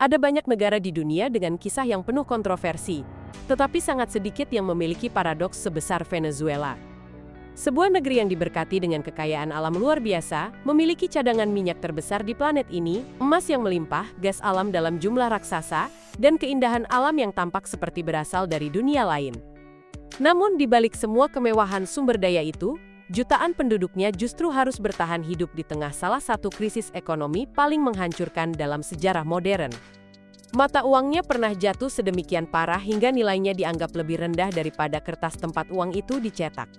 Ada banyak negara di dunia dengan kisah yang penuh kontroversi, tetapi sangat sedikit yang memiliki paradoks sebesar Venezuela. Sebuah negeri yang diberkati dengan kekayaan alam luar biasa, memiliki cadangan minyak terbesar di planet ini, emas yang melimpah, gas alam dalam jumlah raksasa, dan keindahan alam yang tampak seperti berasal dari dunia lain. Namun di balik semua kemewahan sumber daya itu, jutaan penduduknya justru harus bertahan hidup di tengah salah satu krisis ekonomi paling menghancurkan dalam sejarah modern. Mata uangnya pernah jatuh sedemikian parah hingga nilainya dianggap lebih rendah daripada kertas tempat uang itu dicetak.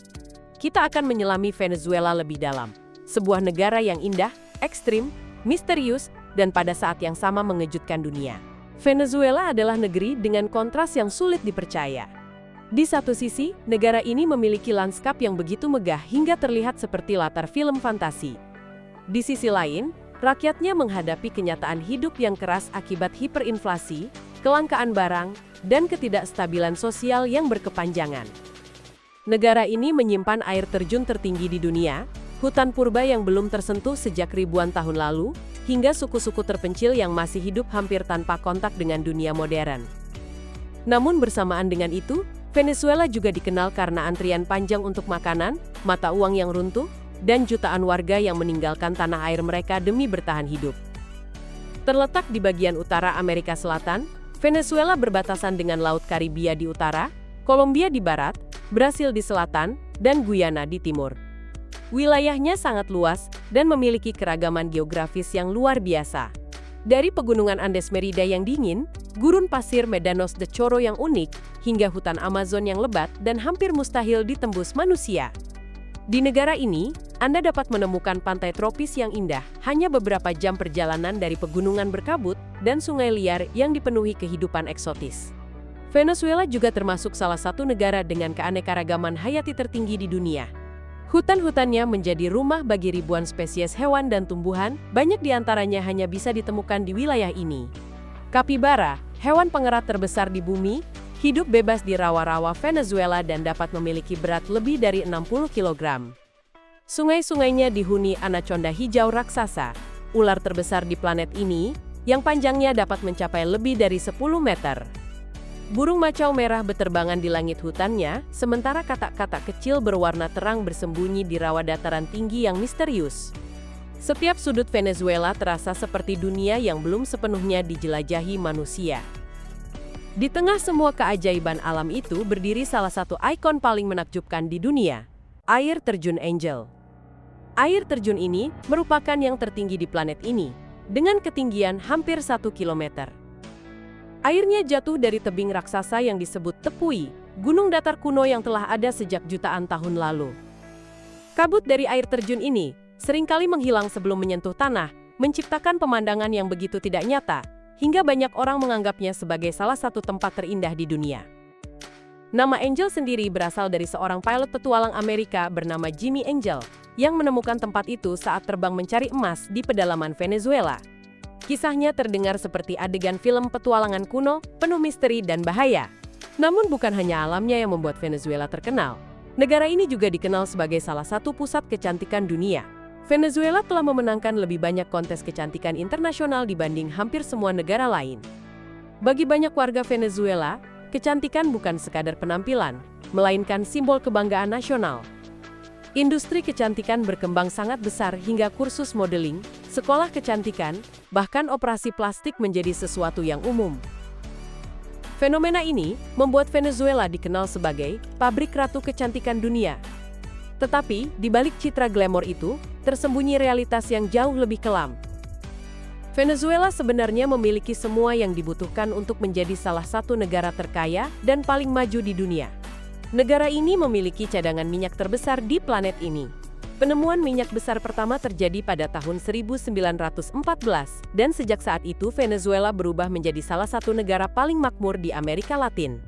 Kita akan menyelami Venezuela lebih dalam. Sebuah negara yang indah, ekstrim, misterius, dan pada saat yang sama mengejutkan dunia. Venezuela adalah negeri dengan kontras yang sulit dipercaya. Di satu sisi, negara ini memiliki lanskap yang begitu megah hingga terlihat seperti latar film fantasi. Di sisi lain, rakyatnya menghadapi kenyataan hidup yang keras akibat hiperinflasi, kelangkaan barang, dan ketidakstabilan sosial yang berkepanjangan. Negara ini menyimpan air terjun tertinggi di dunia, hutan purba yang belum tersentuh sejak ribuan tahun lalu, hingga suku-suku terpencil yang masih hidup hampir tanpa kontak dengan dunia modern. Namun bersamaan dengan itu, Venezuela juga dikenal karena antrian panjang untuk makanan, mata uang yang runtuh, dan jutaan warga yang meninggalkan tanah air mereka demi bertahan hidup. Terletak di bagian utara Amerika Selatan, Venezuela berbatasan dengan Laut Karibia di utara, Kolombia di barat, Brasil di selatan, dan Guyana di timur. Wilayahnya sangat luas dan memiliki keragaman geografis yang luar biasa. Dari pegunungan Andes Merida yang dingin, gurun pasir Médanos de Chorro yang unik, hingga hutan Amazon yang lebat dan hampir mustahil ditembus manusia. Di negara ini, Anda dapat menemukan pantai tropis yang indah, hanya beberapa jam perjalanan dari pegunungan berkabut dan sungai liar yang dipenuhi kehidupan eksotis. Venezuela juga termasuk salah satu negara dengan keanekaragaman hayati tertinggi di dunia. Hutan-hutannya menjadi rumah bagi ribuan spesies hewan dan tumbuhan, banyak di antaranya hanya bisa ditemukan di wilayah ini. Kapibara, hewan pengerat terbesar di bumi, hidup bebas di rawa-rawa Venezuela dan dapat memiliki berat lebih dari 60 kg. Sungai-sungainya dihuni anaconda hijau raksasa, ular terbesar di planet ini, yang panjangnya dapat mencapai lebih dari 10 meter. Burung macau merah beterbangan di langit hutannya, sementara katak-katak kecil berwarna terang bersembunyi di rawa dataran tinggi yang misterius. Setiap sudut Venezuela terasa seperti dunia yang belum sepenuhnya dijelajahi manusia. Di tengah semua keajaiban alam itu berdiri salah satu ikon paling menakjubkan di dunia, air terjun Angel. Air terjun ini merupakan yang tertinggi di planet ini, dengan ketinggian hampir 1 kilometer. Airnya jatuh dari tebing raksasa yang disebut Tepui, gunung datar kuno yang telah ada sejak jutaan tahun lalu. Kabut dari air terjun ini seringkali menghilang sebelum menyentuh tanah, menciptakan pemandangan yang begitu tidak nyata, hingga banyak orang menganggapnya sebagai salah satu tempat terindah di dunia. Nama Angel sendiri berasal dari seorang pilot petualang Amerika bernama Jimmy Angel, yang menemukan tempat itu saat terbang mencari emas di pedalaman Venezuela. Kisahnya terdengar seperti adegan film petualangan kuno, penuh misteri dan bahaya. Namun bukan hanya alamnya yang membuat Venezuela terkenal. Negara ini juga dikenal sebagai salah satu pusat kecantikan dunia. Venezuela telah memenangkan lebih banyak kontes kecantikan internasional dibanding hampir semua negara lain. Bagi banyak warga Venezuela, kecantikan bukan sekadar penampilan, melainkan simbol kebanggaan nasional. Industri kecantikan berkembang sangat besar hingga kursus modeling, sekolah kecantikan, bahkan operasi plastik menjadi sesuatu yang umum. Fenomena ini membuat Venezuela dikenal sebagai pabrik ratu kecantikan dunia. Tetapi, di balik citra glamor itu, tersembunyi realitas yang jauh lebih kelam. Venezuela sebenarnya memiliki semua yang dibutuhkan untuk menjadi salah satu negara terkaya dan paling maju di dunia. Negara ini memiliki cadangan minyak terbesar di planet ini. Penemuan minyak besar pertama terjadi pada tahun 1914, dan sejak saat itu Venezuela berubah menjadi salah satu negara paling makmur di Amerika Latin.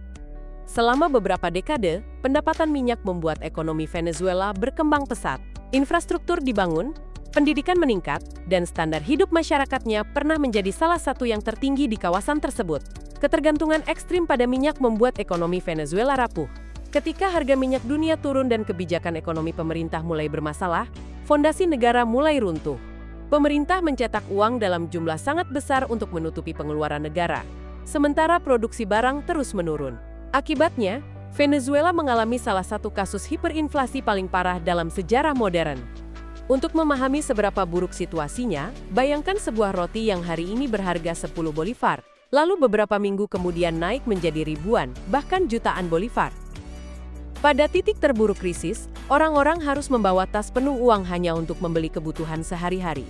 Selama beberapa dekade, pendapatan minyak membuat ekonomi Venezuela berkembang pesat. Infrastruktur dibangun, pendidikan meningkat, dan standar hidup masyarakatnya pernah menjadi salah satu yang tertinggi di kawasan tersebut. Ketergantungan ekstrim pada minyak membuat ekonomi Venezuela rapuh. Ketika harga minyak dunia turun dan kebijakan ekonomi pemerintah mulai bermasalah, fondasi negara mulai runtuh. Pemerintah mencetak uang dalam jumlah sangat besar untuk menutupi pengeluaran negara, sementara produksi barang terus menurun. Akibatnya, Venezuela mengalami salah satu kasus hiperinflasi paling parah dalam sejarah modern. Untuk memahami seberapa buruk situasinya, bayangkan sebuah roti yang hari ini berharga 10 bolivar, lalu beberapa minggu kemudian naik menjadi ribuan, bahkan jutaan bolivar. Pada titik terburuk krisis, orang-orang harus membawa tas penuh uang hanya untuk membeli kebutuhan sehari-hari.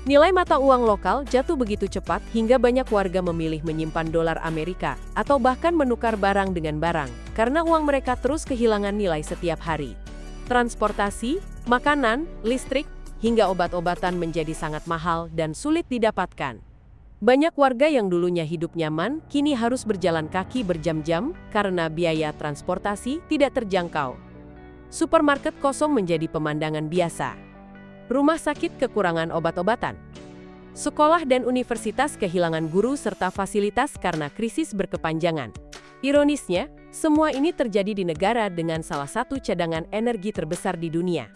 Nilai mata uang lokal jatuh begitu cepat hingga banyak warga memilih menyimpan dolar Amerika atau bahkan menukar barang dengan barang, karena uang mereka terus kehilangan nilai setiap hari. Transportasi, makanan, listrik, hingga obat-obatan menjadi sangat mahal dan sulit didapatkan. Banyak warga yang dulunya hidup nyaman, kini harus berjalan kaki berjam-jam karena biaya transportasi tidak terjangkau. Supermarket kosong menjadi pemandangan biasa. Rumah sakit kekurangan obat-obatan. Sekolah dan universitas kehilangan guru serta fasilitas karena krisis berkepanjangan. Ironisnya, semua ini terjadi di negara dengan salah satu cadangan energi terbesar di dunia.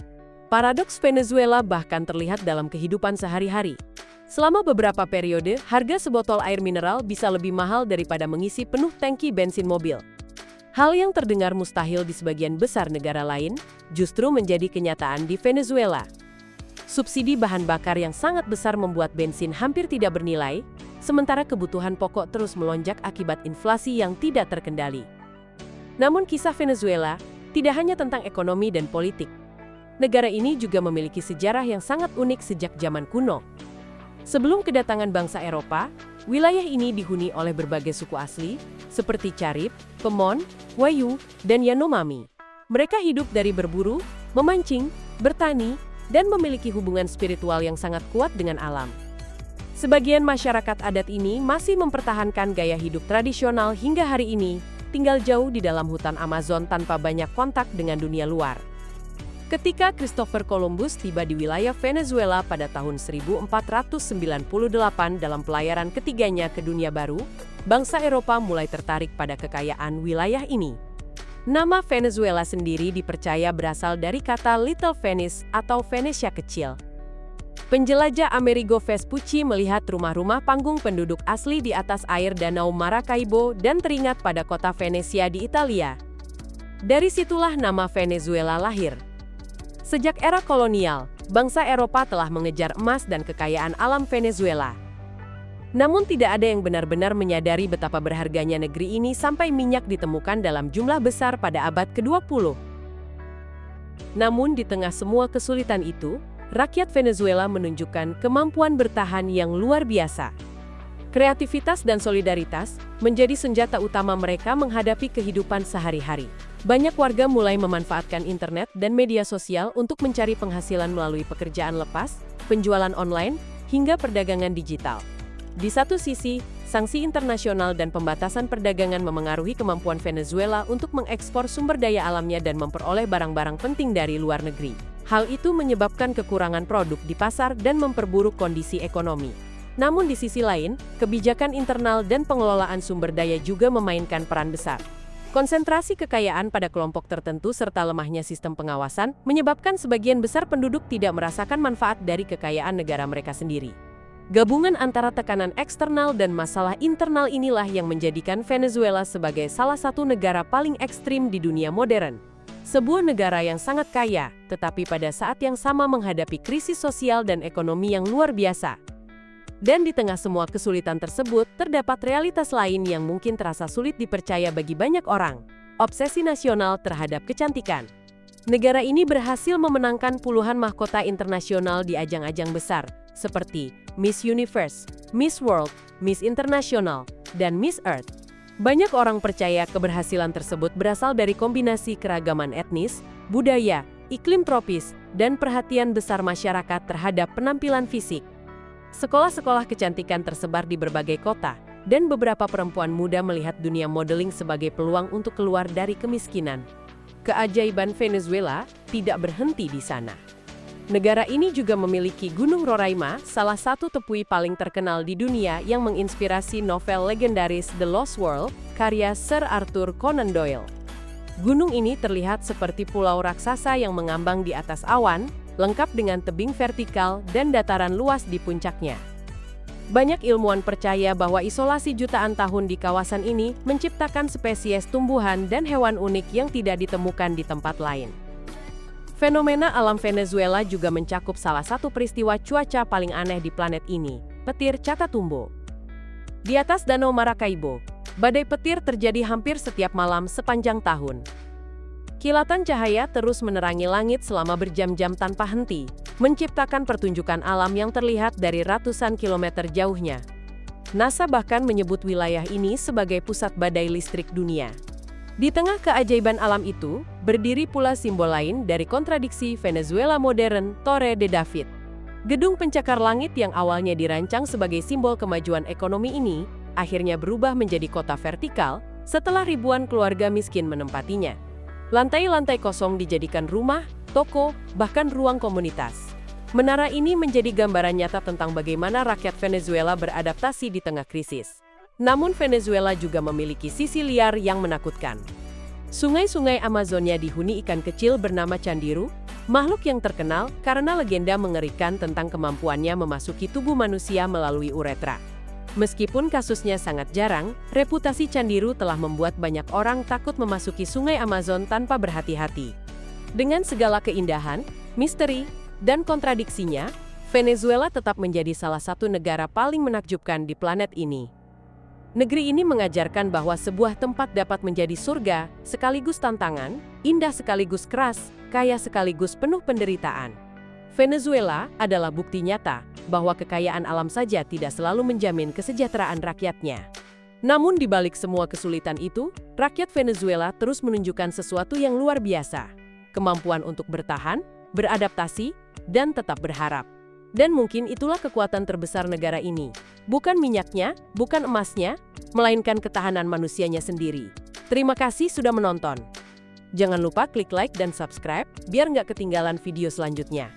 Paradoks Venezuela bahkan terlihat dalam kehidupan sehari-hari. Selama beberapa periode, harga sebotol air mineral bisa lebih mahal daripada mengisi penuh tangki bensin mobil. Hal yang terdengar mustahil di sebagian besar negara lain, justru menjadi kenyataan di Venezuela. Subsidi bahan bakar yang sangat besar membuat bensin hampir tidak bernilai, sementara kebutuhan pokok terus melonjak akibat inflasi yang tidak terkendali. Namun kisah Venezuela tidak hanya tentang ekonomi dan politik. Negara ini juga memiliki sejarah yang sangat unik sejak zaman kuno. Sebelum kedatangan bangsa Eropa, wilayah ini dihuni oleh berbagai suku asli, seperti Carib, Pemon, Wayu, dan Yanomami. Mereka hidup dari berburu, memancing, bertani, dan memiliki hubungan spiritual yang sangat kuat dengan alam. Sebagian masyarakat adat ini masih mempertahankan gaya hidup tradisional hingga hari ini, tinggal jauh di dalam hutan Amazon tanpa banyak kontak dengan dunia luar. Ketika Christopher Columbus tiba di wilayah Venezuela pada tahun 1498 dalam pelayaran ketiganya ke dunia baru, bangsa Eropa mulai tertarik pada kekayaan wilayah ini. Nama Venezuela sendiri dipercaya berasal dari kata Little Venice atau Venesia kecil. Penjelajah Amerigo Vespucci melihat rumah-rumah panggung penduduk asli di atas air Danau Maracaibo dan teringat pada kota Venesia di Italia. Dari situlah nama Venezuela lahir. Sejak era kolonial, bangsa Eropa telah mengejar emas dan kekayaan alam Venezuela. Namun tidak ada yang benar-benar menyadari betapa berharganya negeri ini sampai minyak ditemukan dalam jumlah besar pada abad ke-20. Namun di tengah semua kesulitan itu, rakyat Venezuela menunjukkan kemampuan bertahan yang luar biasa. Kreativitas dan solidaritas menjadi senjata utama mereka menghadapi kehidupan sehari-hari. Banyak warga mulai memanfaatkan internet dan media sosial untuk mencari penghasilan melalui pekerjaan lepas, penjualan online, hingga perdagangan digital. Di satu sisi, sanksi internasional dan pembatasan perdagangan memengaruhi kemampuan Venezuela untuk mengekspor sumber daya alamnya dan memperoleh barang-barang penting dari luar negeri. Hal itu menyebabkan kekurangan produk di pasar dan memperburuk kondisi ekonomi. Namun di sisi lain, kebijakan internal dan pengelolaan sumber daya juga memainkan peran besar. Konsentrasi kekayaan pada kelompok tertentu serta lemahnya sistem pengawasan menyebabkan sebagian besar penduduk tidak merasakan manfaat dari kekayaan negara mereka sendiri. Gabungan antara tekanan eksternal dan masalah internal inilah yang menjadikan Venezuela sebagai salah satu negara paling ekstrim di dunia modern. Sebuah negara yang sangat kaya, tetapi pada saat yang sama menghadapi krisis sosial dan ekonomi yang luar biasa. Dan di tengah semua kesulitan tersebut, terdapat realitas lain yang mungkin terasa sulit dipercaya bagi banyak orang. Obsesi nasional terhadap kecantikan. Negara ini berhasil memenangkan puluhan mahkota internasional di ajang-ajang besar, seperti Miss Universe, Miss World, Miss International, dan Miss Earth. Banyak orang percaya keberhasilan tersebut berasal dari kombinasi keragaman etnis, budaya, iklim tropis, dan perhatian besar masyarakat terhadap penampilan fisik. Sekolah-sekolah kecantikan tersebar di berbagai kota, dan beberapa perempuan muda melihat dunia modeling sebagai peluang untuk keluar dari kemiskinan. Keajaiban Venezuela tidak berhenti di sana. Negara ini juga memiliki Gunung Roraima, salah satu tepui paling terkenal di dunia yang menginspirasi novel legendaris The Lost World, karya Sir Arthur Conan Doyle. Gunung ini terlihat seperti pulau raksasa yang mengambang di atas awan, lengkap dengan tebing vertikal dan dataran luas di puncaknya. Banyak ilmuwan percaya bahwa isolasi jutaan tahun di kawasan ini menciptakan spesies tumbuhan dan hewan unik yang tidak ditemukan di tempat lain. Fenomena alam Venezuela juga mencakup salah satu peristiwa cuaca paling aneh di planet ini, petir Catatumbo. Di atas Danau Maracaibo, badai petir terjadi hampir setiap malam sepanjang tahun. Kilatan cahaya terus menerangi langit selama berjam-jam tanpa henti, menciptakan pertunjukan alam yang terlihat dari ratusan kilometer jauhnya. NASA bahkan menyebut wilayah ini sebagai pusat badai listrik dunia. Di tengah keajaiban alam itu, berdiri pula simbol lain dari kontradiksi Venezuela modern, Torre de David. Gedung pencakar langit yang awalnya dirancang sebagai simbol kemajuan ekonomi ini, akhirnya berubah menjadi kota vertikal setelah ribuan keluarga miskin menempatinya. Lantai-lantai kosong dijadikan rumah, toko, bahkan ruang komunitas. Menara ini menjadi gambaran nyata tentang bagaimana rakyat Venezuela beradaptasi di tengah krisis. Namun Venezuela juga memiliki sisi liar yang menakutkan. Sungai-sungai Amazonia dihuni ikan kecil bernama candiru, makhluk yang terkenal karena legenda mengerikan tentang kemampuannya memasuki tubuh manusia melalui uretra. Meskipun kasusnya sangat jarang, reputasi candiru telah membuat banyak orang takut memasuki sungai Amazon tanpa berhati-hati. Dengan segala keindahan, misteri, dan kontradiksinya, Venezuela tetap menjadi salah satu negara paling menakjubkan di planet ini. Negeri ini mengajarkan bahwa sebuah tempat dapat menjadi surga, sekaligus tantangan, indah sekaligus keras, kaya sekaligus penuh penderitaan. Venezuela adalah bukti nyata bahwa kekayaan alam saja tidak selalu menjamin kesejahteraan rakyatnya. Namun di balik semua kesulitan itu, rakyat Venezuela terus menunjukkan sesuatu yang luar biasa. Kemampuan untuk bertahan, beradaptasi, dan tetap berharap. Dan mungkin itulah kekuatan terbesar negara ini. Bukan minyaknya, bukan emasnya, melainkan ketahanan manusianya sendiri. Terima kasih sudah menonton. Jangan lupa klik like dan subscribe, biar nggak ketinggalan video selanjutnya.